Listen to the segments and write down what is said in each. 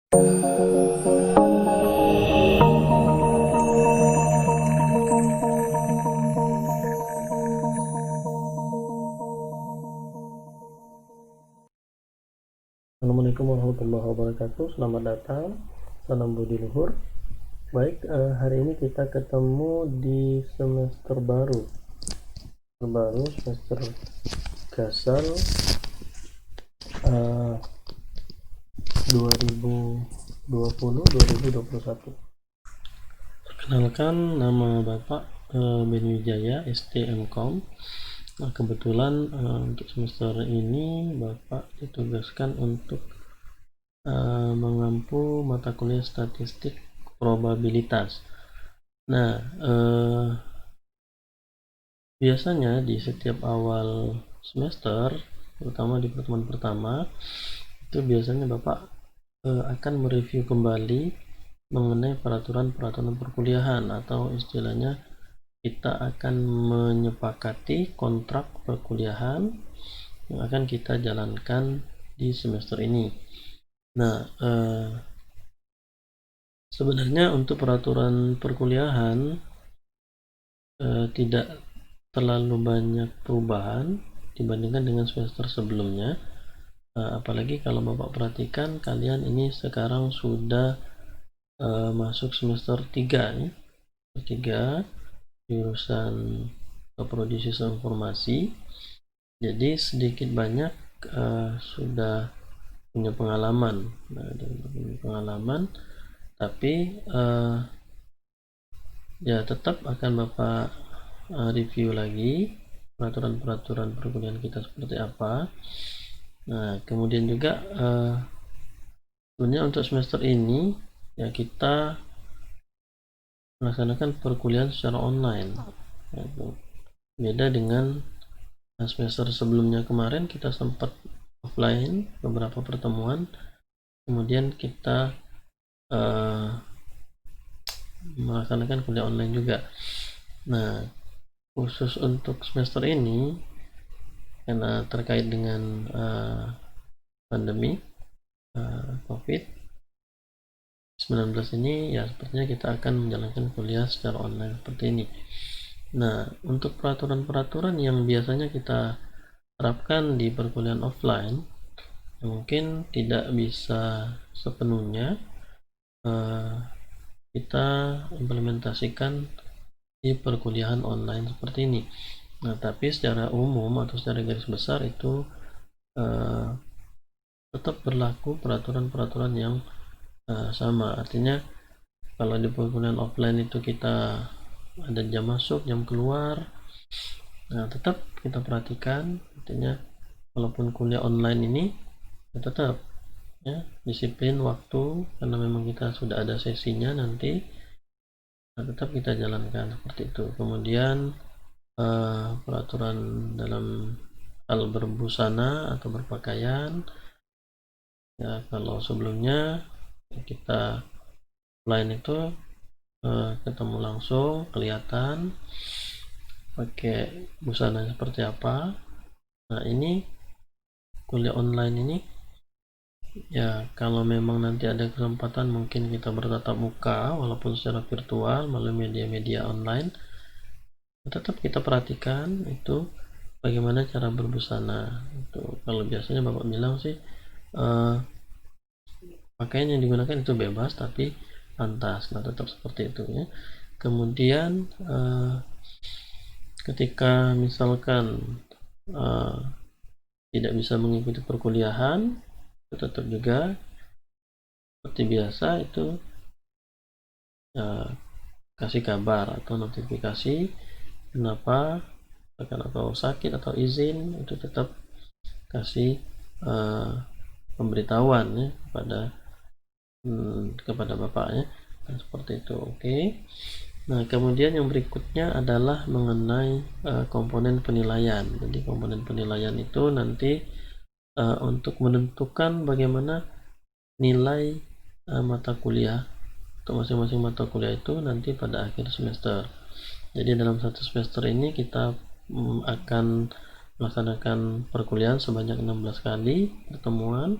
Assalamualaikum warahmatullahi wabarakatuh. Selamat datang, salam budi luhur. Baik, hari ini kita ketemu di semester baru, semester Gasal 2020-2021. Perkenalkan, nama Bapak Beni Wijaya, STMkom. Nah, kebetulan untuk semester ini Bapak ditugaskan untuk mengampu mata kuliah statistik probabilitas. Nah, biasanya di setiap awal semester, terutama di pertemuan pertama, itu biasanya Bapak akan mereview kembali mengenai peraturan-peraturan perkuliahan, atau istilahnya kita akan menyepakati kontrak perkuliahan yang akan kita jalankan di semester ini. Nah, sebenarnya untuk peraturan perkuliahan tidak terlalu banyak perubahan dibandingkan dengan semester sebelumnya. Apalagi kalau Bapak perhatikan, kalian ini sekarang sudah masuk semester 3 ya. 3 jurusan prodi sistem informasi. Jadi sedikit banyak sudah punya pengalaman. Tapi ya tetap akan Bapak review lagi peraturan-peraturan perkuliahan kita seperti apa. Nah, kemudian juga sebenarnya untuk semester ini ya kita melaksanakan perkuliahan secara online. Beda dengan semester sebelumnya, kemarin kita sempat offline beberapa pertemuan, kemudian kita melaksanakan kuliah online juga. Nah, khusus untuk semester ini karena terkait dengan pandemi COVID-19 ini, ya sepertinya kita akan menjalankan kuliah secara online seperti ini. Nah, untuk peraturan-peraturan yang biasanya kita terapkan di perkuliahan offline, mungkin tidak bisa sepenuhnya kita implementasikan di perkuliahan online seperti ini. Nah, tapi secara umum atau secara garis besar itu tetap berlaku peraturan-peraturan yang sama. Artinya kalau di perkuliahan offline itu kita ada jam masuk, jam keluar, nah tetap kita perhatikan. Artinya walaupun kuliah online ini ya tetap ya disiplin waktu, karena memang kita sudah ada sesinya nanti, nah, tetap kita jalankan seperti itu. Kemudian peraturan dalam hal berbusana atau berpakaian, ya kalau sebelumnya kita offline itu ketemu langsung, kelihatan pakai busana seperti apa. Nah, ini kuliah online ini ya kalau memang nanti ada kesempatan mungkin kita bertatap muka walaupun secara virtual melalui media-media online, tetap kita perhatikan itu bagaimana cara berbusana. Itu kalau biasanya Bapak bilang sih pakaian yang digunakan itu bebas tapi pantas. Nah, tetap seperti itu ya. Kemudian ketika misalkan tidak bisa mengikuti perkuliahan, tetap juga seperti biasa itu kasih kabar atau notifikasi kenapa, atau sakit atau izin, itu tetap kasih pemberitahuan ya kepada bapaknya. Nah, seperti itu. Oke. Nah, kemudian yang berikutnya adalah mengenai komponen penilaian. Jadi komponen penilaian itu nanti untuk menentukan bagaimana nilai mata kuliah untuk masing-masing mata kuliah itu nanti pada akhir semester. Jadi dalam satu semester ini kita akan melaksanakan perkuliahan sebanyak 16 kali pertemuan,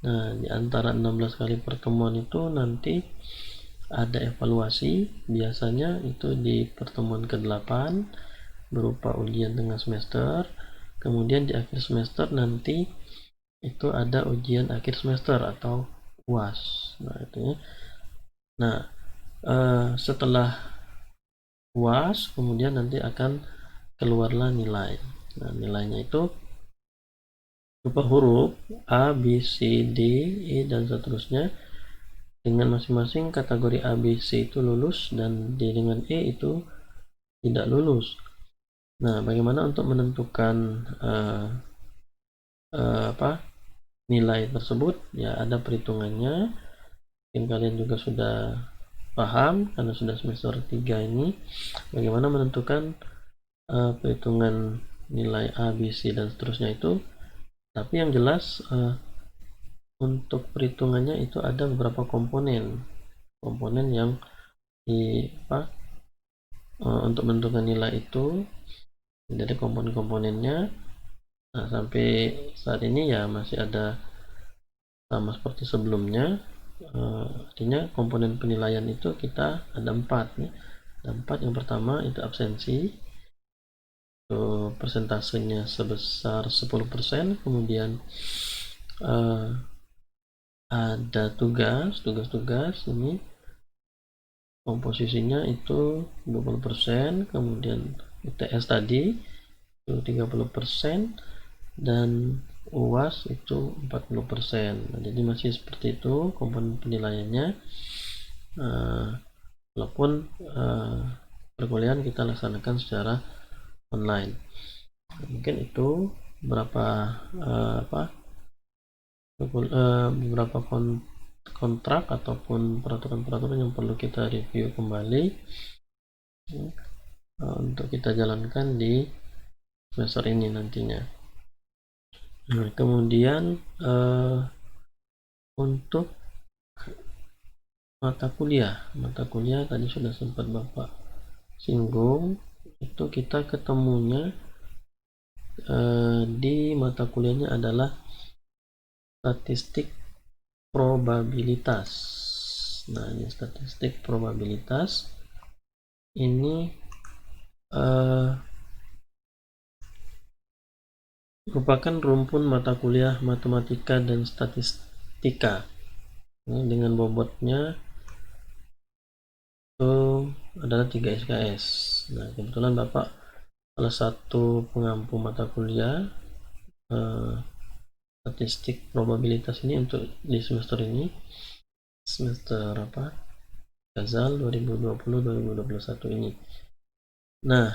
Nah, di antara 16 kali pertemuan itu nanti ada evaluasi, biasanya itu di pertemuan ke-8 berupa ujian tengah semester, kemudian di akhir semester nanti itu ada ujian akhir semester atau UAS. Nah, itu ya. Nah, setelah UAS kemudian nanti akan keluarlah nilai. Nah, nilainya itu berupa huruf A, B, C, D, E, dan seterusnya. Dengan masing-masing kategori A, B, C itu lulus dan D dengan E itu tidak lulus. Nah, bagaimana untuk menentukan nilai tersebut? Ya, ada perhitungannya. Mungkin kalian juga sudah paham karena sudah semester 3 ini bagaimana menentukan perhitungan nilai A, B, C, dan seterusnya itu. Tapi yang jelas untuk perhitungannya itu ada beberapa komponen yang untuk menentukan nilai itu. Jadi komponen-komponennya, nah sampai saat ini ya masih ada sama seperti sebelumnya. Artinya komponen penilaian itu kita ada 4 nih. Ada 4. Yang pertama itu absensi, itu persentasenya sebesar 10%. Kemudian ada tugas ini komposisinya itu 20%, kemudian UTS tadi itu 30%, dan UAS itu 40%. Nah, jadi masih seperti itu komponen penilaiannya, walaupun perkuliahan kita laksanakan secara online. Mungkin itu beberapa beberapa kontrak ataupun peraturan-peraturan yang perlu kita review kembali untuk kita jalankan di semester ini nantinya. Nah, kemudian untuk mata kuliah tadi sudah sempat Bapak singgung, itu kita ketemunya di mata kuliahnya adalah statistik probabilitas. Nah, ini statistik probabilitas ini merupakan rumpun mata kuliah matematika dan statistika dengan bobotnya itu adalah 3 SKS. Nah, kebetulan Bapak salah satu pengampu mata kuliah statistik probabilitas ini untuk di semester ini, semester Gazal 2020-2021 ini. Nah,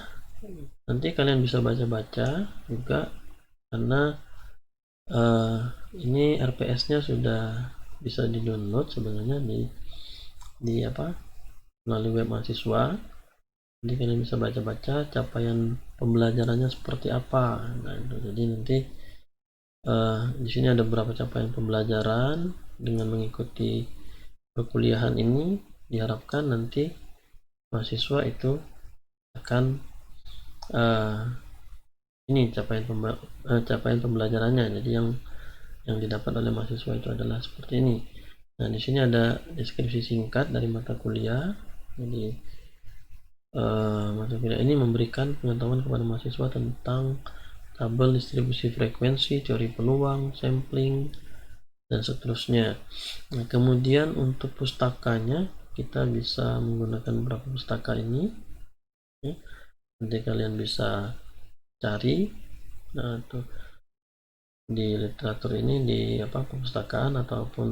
nanti kalian bisa baca-baca juga karena ini RPS-nya sudah bisa di-download sebenarnya di melalui web mahasiswa. Jadi kalian bisa baca-baca capaian pembelajarannya seperti apa. Nah, itu. Jadi nanti di sini ada beberapa capaian pembelajaran. Dengan mengikuti perkuliahan ini diharapkan nanti mahasiswa itu akan ini capaian pembelajarannya. Jadi yang didapat oleh mahasiswa itu adalah seperti ini. Nah, di sini ada deskripsi singkat dari mata kuliah. Jadi mata kuliah ini memberikan pengetahuan kepada mahasiswa tentang tabel distribusi frekuensi, teori peluang, sampling, dan seterusnya. Nah, kemudian untuk pustakanya kita bisa menggunakan beberapa pustaka ini. Nanti kalian bisa cari tuh di literatur ini di perpustakaan ataupun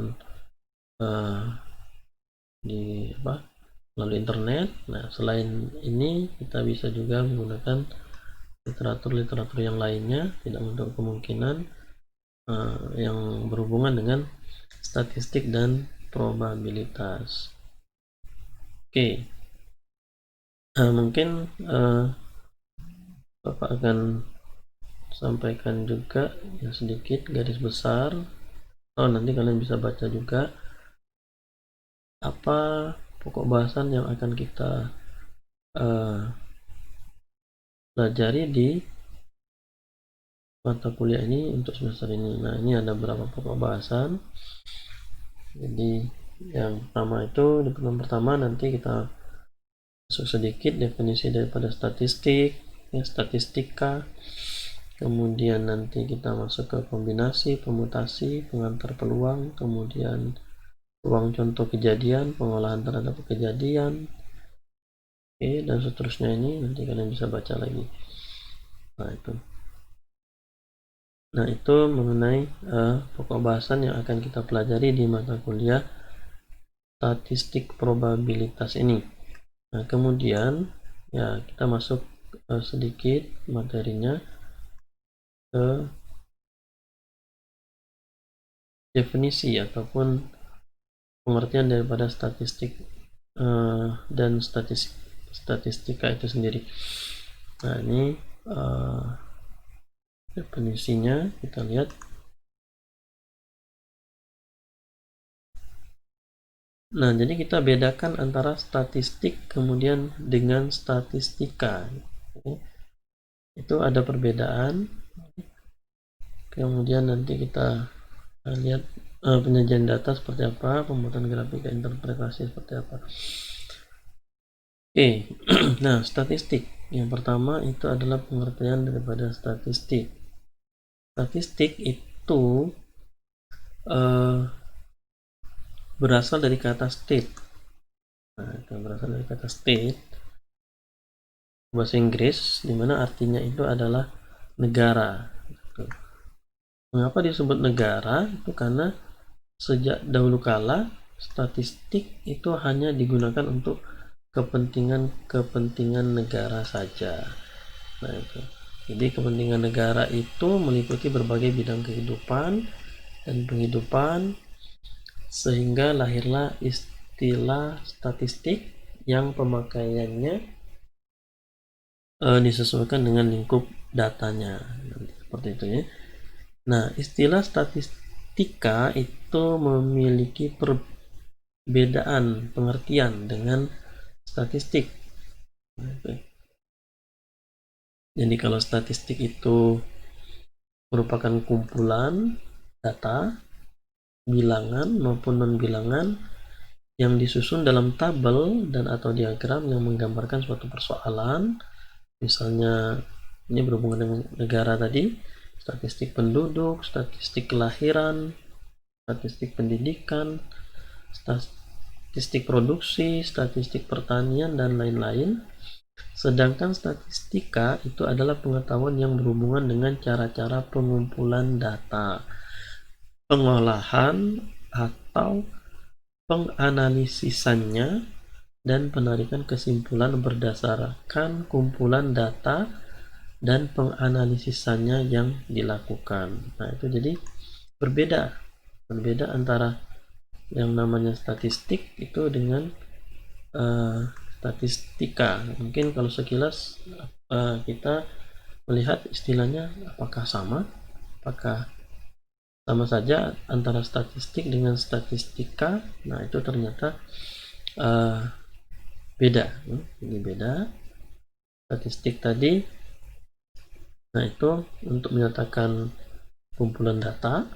di melalui internet. Nah, selain ini kita bisa juga menggunakan literatur yang lainnya, tidak untuk kemungkinan yang berhubungan dengan statistik dan probabilitas. Oke. Mungkin Bapak akan sampaikan juga ya sedikit garis besar. Nanti kalian bisa baca juga apa pokok bahasan yang akan kita pelajari di mata kuliah ini untuk semester ini. Nah, ini ada beberapa pokok bahasan. Jadi yang pertama itu di pertemuan pertama nanti kita masuk sedikit definisi daripada statistik, ya, statistika. Kemudian nanti kita masuk ke kombinasi, permutasi, pengantar peluang, kemudian ruang contoh kejadian, pengolahan terhadap kejadian, oke, dan seterusnya. Ini nanti kalian bisa baca lagi. Nah itu mengenai pokok bahasan yang akan kita pelajari di mata kuliah statistik probabilitas ini. Nah kemudian ya kita masuk sedikit materinya ke definisi ataupun pengertian daripada statistik dan statistika itu sendiri. Nah ini definisinya kita lihat. Nah, jadi kita bedakan antara statistik kemudian dengan statistika. Itu ada perbedaan. Kemudian nanti kita lihat penyajian data seperti apa, pembuatan grafik dan interpretasi seperti apa. Oke, nah statistik. Yang pertama itu adalah pengertian daripada statistik. Statistik itu berasal dari kata state. Nah, itu berasal dari kata state bahasa Inggris, dimana artinya itu adalah negara. Mengapa disebut negara? Itu karena sejak dahulu kala statistik itu hanya digunakan untuk kepentingan negara saja. Nah itu. Jadi kepentingan negara itu meliputi berbagai bidang kehidupan dan penghidupan, sehingga lahirlah istilah statistik yang pemakaiannya disesuaikan dengan lingkup datanya. Seperti itu ya. Nah, istilah statistika itu memiliki perbedaan pengertian dengan statistik. Jadi kalau statistik itu merupakan kumpulan data, bilangan maupun non-bilangan yang disusun dalam tabel dan atau diagram yang menggambarkan suatu persoalan. Misalnya ini berhubungan dengan negara tadi, statistik penduduk, statistik kelahiran, statistik pendidikan, statistik produksi, statistik pertanian, dan lain-lain. Sedangkan statistika itu adalah pengetahuan yang berhubungan dengan cara-cara pengumpulan data, pengolahan atau penganalisisannya, dan penarikan kesimpulan berdasarkan kumpulan data dan penganalisisannya yang dilakukan. Nah itu jadi berbeda antara yang namanya statistik itu dengan statistika. Mungkin kalau sekilas kita melihat istilahnya apakah sama saja antara statistik dengan statistika. Nah itu ternyata beda. Ini beda. Statistik tadi, nah itu untuk menyatakan kumpulan data,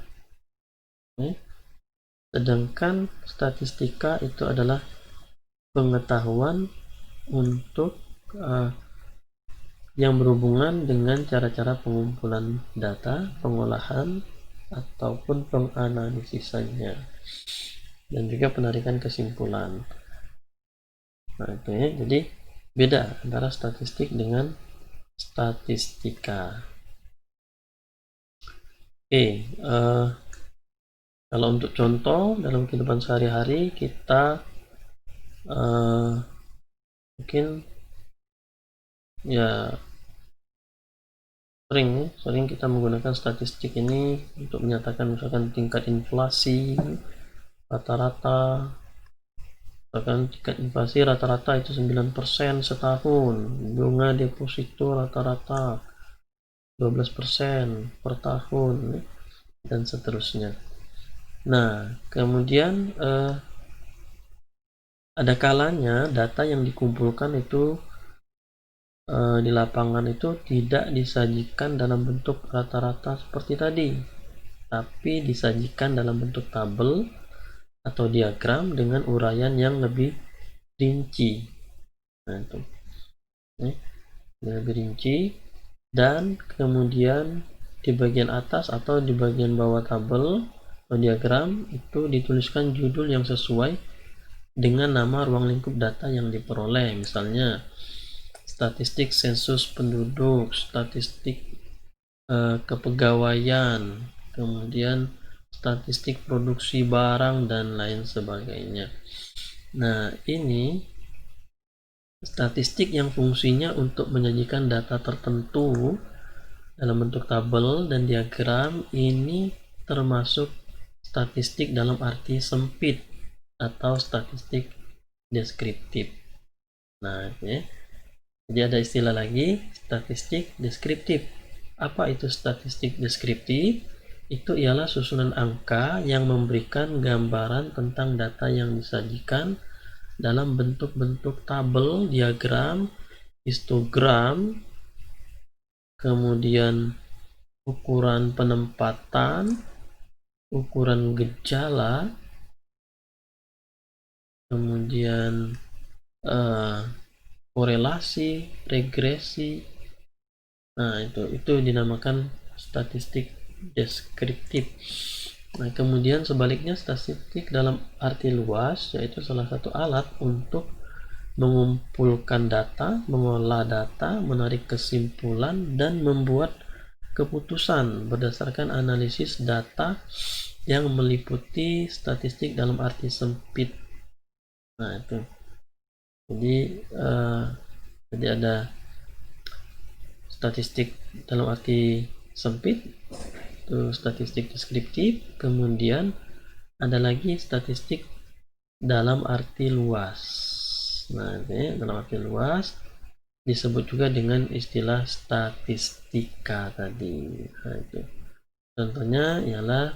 sedangkan statistika itu adalah pengetahuan untuk yang berhubungan dengan cara-cara pengumpulan data, pengolahan ataupun penganalisisannya, dan juga penarikan kesimpulan. Nah itu ya, jadi beda antara statistik dengan statistika. Kalau untuk contoh dalam kehidupan sehari-hari kita mungkin ya sering kita menggunakan statistik ini untuk menyatakan misalkan tingkat inflasi rata-rata. Misalkan tingkat inflasi rata-rata itu 9% setahun, bunga deposito rata-rata 12% per tahun, dan seterusnya. Nah kemudian ada kalanya data yang dikumpulkan itu di lapangan itu tidak disajikan dalam bentuk rata-rata seperti tadi, tapi disajikan dalam bentuk tabel atau diagram dengan uraian yang lebih rinci. Nah, itu lebih rinci, dan kemudian di bagian atas atau di bagian bawah tabel atau diagram itu dituliskan judul yang sesuai dengan nama ruang lingkup data yang diperoleh, misalnya statistik sensus penduduk, statistik kepegawaian, kemudian statistik produksi barang, dan lain sebagainya. Nah, ini statistik yang fungsinya untuk menyajikan data tertentu dalam bentuk tabel dan diagram, ini termasuk statistik dalam arti sempit atau statistik deskriptif. Nah, ya. Jadi ada istilah lagi, statistik deskriptif. Apa itu statistik deskriptif? Itu ialah susunan angka yang memberikan gambaran tentang data yang disajikan dalam bentuk-bentuk tabel, diagram, histogram, kemudian ukuran penempatan, ukuran gejala, kemudian korelasi, regresi. Nah, itu dinamakan statistik deskriptif. Nah, kemudian sebaliknya statistik dalam arti luas yaitu salah satu alat untuk mengumpulkan data, mengolah data, menarik kesimpulan, dan membuat keputusan berdasarkan analisis data yang meliputi statistik dalam arti sempit. Nah, itu. Jadi ada statistik dalam arti sempit, itu statistik deskriptif, kemudian ada lagi statistik dalam arti luas. Nah, ini dalam arti luas disebut juga dengan istilah statistika tadi. Nah, itu contohnya ialah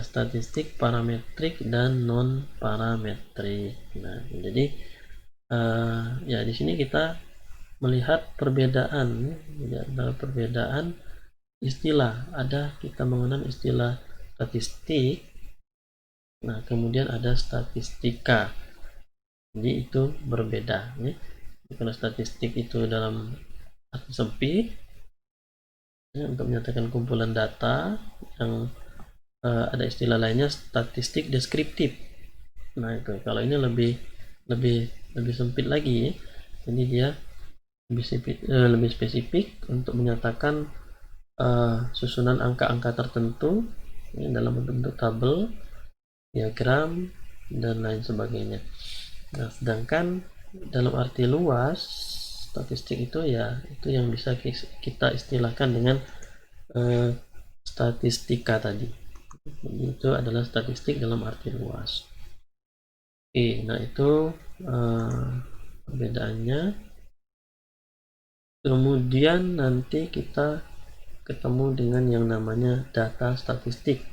statistik parametrik dan non parametrik. Nah, jadi ya di sini kita melihat perbedaan, ya, ada perbedaan istilah. Ada kita mengenal istilah statistik, nah kemudian ada statistika. Jadi itu berbeda. Ya. Kalau statistik itu dalam arti sempit, ya, untuk menyatakan kumpulan data, yang ada istilah lainnya statistik deskriptif. Nah itu kalau ini lebih sempit lagi, ya. Jadi dia lebih spesifik untuk menyatakan susunan angka-angka tertentu, ya, dalam bentuk tabel, diagram, dan lain sebagainya. Nah, sedangkan dalam arti luas statistik itu ya itu yang bisa kita istilahkan dengan statistika tadi. Jadi itu adalah statistik dalam arti luas. Oke, nah itu perbedaannya. Kemudian nanti kita ketemu dengan yang namanya data statistik.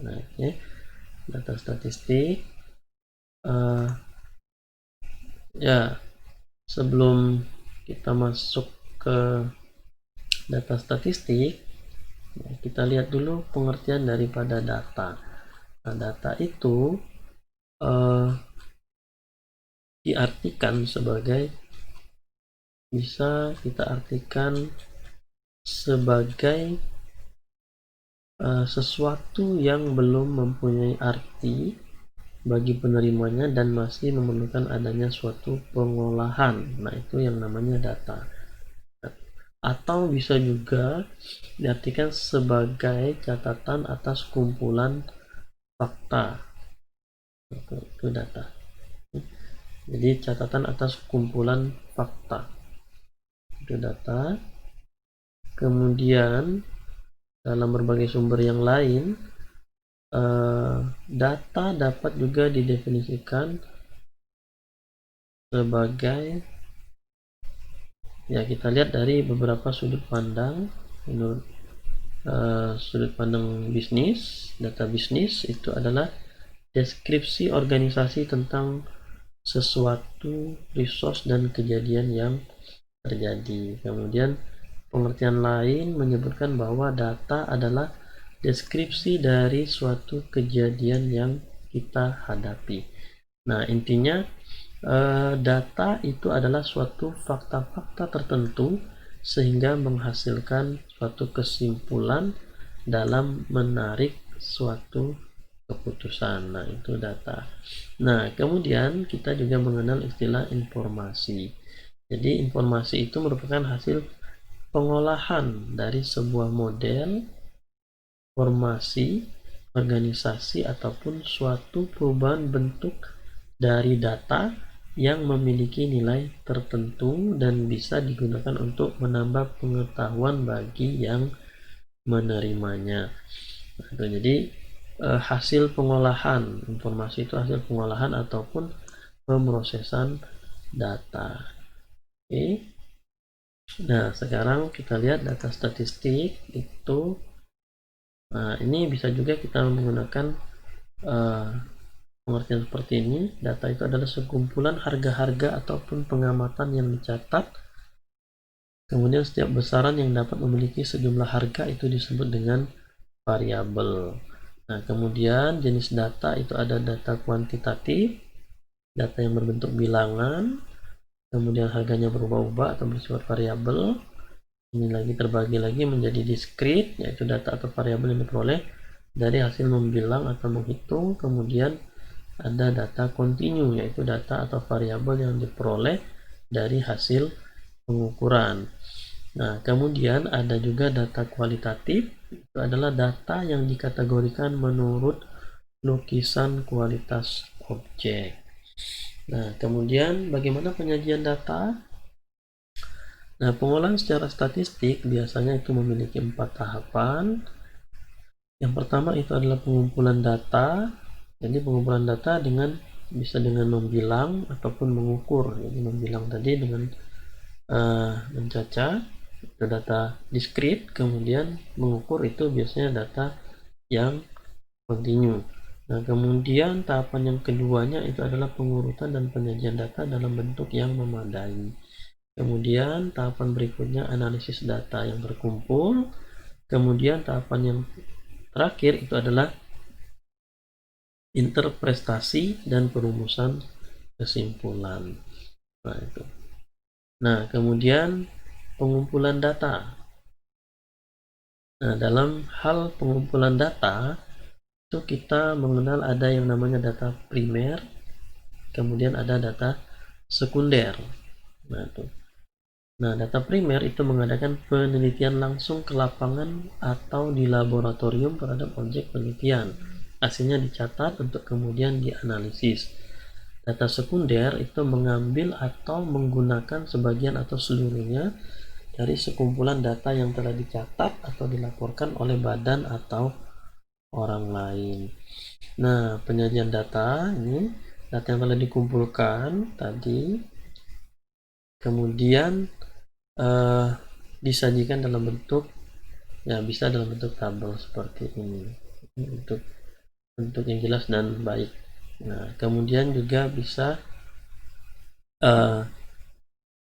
Nah, ya, data statistik. Ya, sebelum kita masuk ke data statistik, ya, kita lihat dulu pengertian daripada data. Nah, data itu diartikan sebagai, bisa kita artikan sebagai sesuatu yang belum mempunyai arti bagi penerimanya dan masih memerlukan adanya suatu pengolahan. Nah, itu yang namanya data. Atau bisa juga diartikan sebagai catatan atas kumpulan fakta. Itu data. Jadi catatan atas kumpulan fakta. Itu data. Kemudian dalam berbagai sumber yang lain, data dapat juga didefinisikan sebagai, ya kita lihat dari beberapa sudut pandang. Menurut sudut pandang bisnis, data bisnis itu adalah deskripsi organisasi tentang sesuatu resource dan kejadian yang terjadi. Kemudian pengertian lain menyebutkan bahwa data adalah deskripsi dari suatu kejadian yang kita hadapi. Nah, intinya data itu adalah suatu fakta-fakta tertentu sehingga menghasilkan suatu kesimpulan dalam menarik suatu keputusan. Nah, itu data. Nah, kemudian kita juga mengenal istilah informasi. Jadi, informasi itu merupakan hasil pengolahan dari sebuah model, formasi, organisasi, ataupun suatu perubahan bentuk dari data yang memiliki nilai tertentu dan bisa digunakan untuk menambah pengetahuan bagi yang menerimanya. Nah, jadi hasil pengolahan informasi itu hasil pengolahan ataupun pemrosesan data. Oke. Nah, sekarang kita lihat data statistik itu. Nah, ini bisa juga kita menggunakan pengertian seperti ini. Data itu adalah sekumpulan harga-harga ataupun pengamatan yang dicatat. Kemudian setiap besaran yang dapat memiliki sejumlah harga itu disebut dengan variabel. Nah, kemudian jenis data itu ada data kuantitatif, data yang berbentuk bilangan, kemudian harganya berubah-ubah atau bersifat variabel. Ini lagi terbagi lagi menjadi diskrit, yaitu data atau variabel yang diperoleh dari hasil membilang atau menghitung. Kemudian ada data kontinu, yaitu data atau variabel yang diperoleh dari hasil pengukuran. Nah, kemudian ada juga data kualitatif, itu adalah data yang dikategorikan menurut lukisan kualitas objek. Nah, kemudian bagaimana penyajian data? Nah, pengolahan secara statistik biasanya itu memiliki 4 tahapan. Yang pertama itu adalah pengumpulan data. Jadi pengumpulan data bisa dengan membilang ataupun mengukur. Jadi membilang tadi dengan mencaca itu data diskrit, kemudian mengukur itu biasanya data yang kontinu. Nah, kemudian tahapan yang keduanya itu adalah pengurutan dan penyajian data dalam bentuk yang memadai. Kemudian tahapan berikutnya analisis data yang terkumpul. Kemudian tahapan yang terakhir itu adalah interpretasi dan perumusan kesimpulan. Nah, itu. Nah, kemudian pengumpulan data. Nah, dalam hal pengumpulan data itu kita mengenal ada yang namanya data primer, kemudian ada data sekunder. Nah, itu. Nah, data primer itu mengadakan penelitian langsung ke lapangan atau di laboratorium terhadap objek penelitian. Hasilnya dicatat untuk kemudian dianalisis. Data sekunder itu mengambil atau menggunakan sebagian atau seluruhnya dari sekumpulan data yang telah dicatat atau dilaporkan oleh badan atau orang lain. Nah, penyajian data ini data yang telah dikumpulkan tadi kemudian disajikan dalam bentuk bisa dalam bentuk tabel seperti ini untuk bentuk yang jelas dan baik. Nah, kemudian juga bisa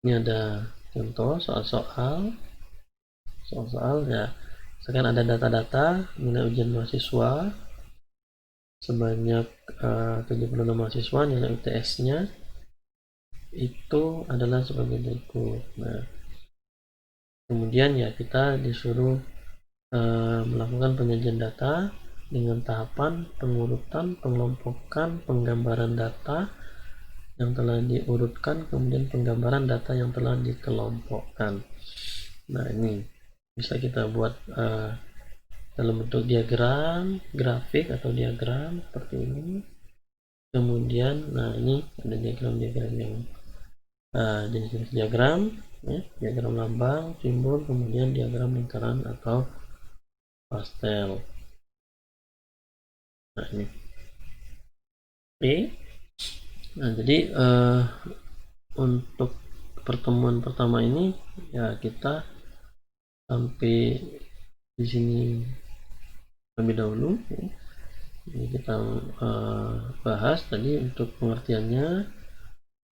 ini ada contoh soal-soal ya. Sekarang ada data-data nilai ujian mahasiswa sebanyak 76 mahasiswa, nilai UTS-nya itu adalah sebagai berikut. Nah, kemudian ya kita disuruh melakukan penyajian data dengan tahapan pengurutan, pengelompokan, penggambaran data yang telah diurutkan, kemudian penggambaran data yang telah dikelompokkan. Nah, ini bisa kita buat dalam bentuk diagram, grafik atau diagram seperti ini. Kemudian, nah ini ada diagram-diagram yang jenis-jenis diagram, ya, diagram lambang, simbol, kemudian diagram lingkaran atau pastel. Nah, ini. Oke. Nah, jadi untuk pertemuan pertama ini ya kita sampai di sini lebih dahulu. Jadi kita bahas tadi untuk pengertiannya,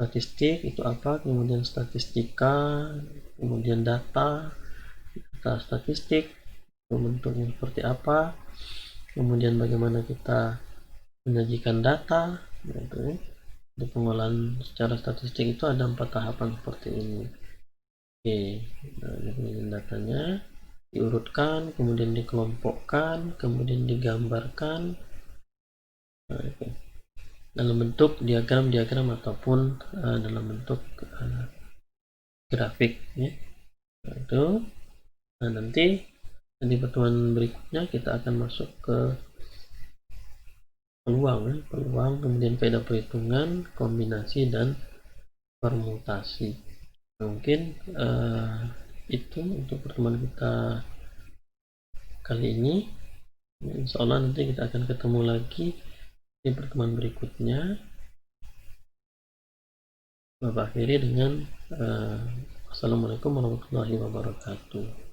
statistik itu apa, kemudian statistika, kemudian data statistik bentuknya seperti apa, kemudian bagaimana kita menyajikan data gitu. Di pengolahan secara statistik itu ada 4 tahapan seperti ini. Oke, nah ini datanya diurutkan, kemudian dikelompokkan, kemudian digambarkan dalam bentuk diagram ataupun dalam bentuk grafik ya. Itu nanti di pertemuan berikutnya kita akan masuk ke peluang, kemudian faedah perhitungan, kombinasi, dan permutasi. Mungkin itu untuk pertemuan kita kali ini. Insya Allah nanti kita akan ketemu lagi di pertemuan berikutnya. Bapak akhiri dengan Assalamualaikum warahmatullahi wabarakatuh.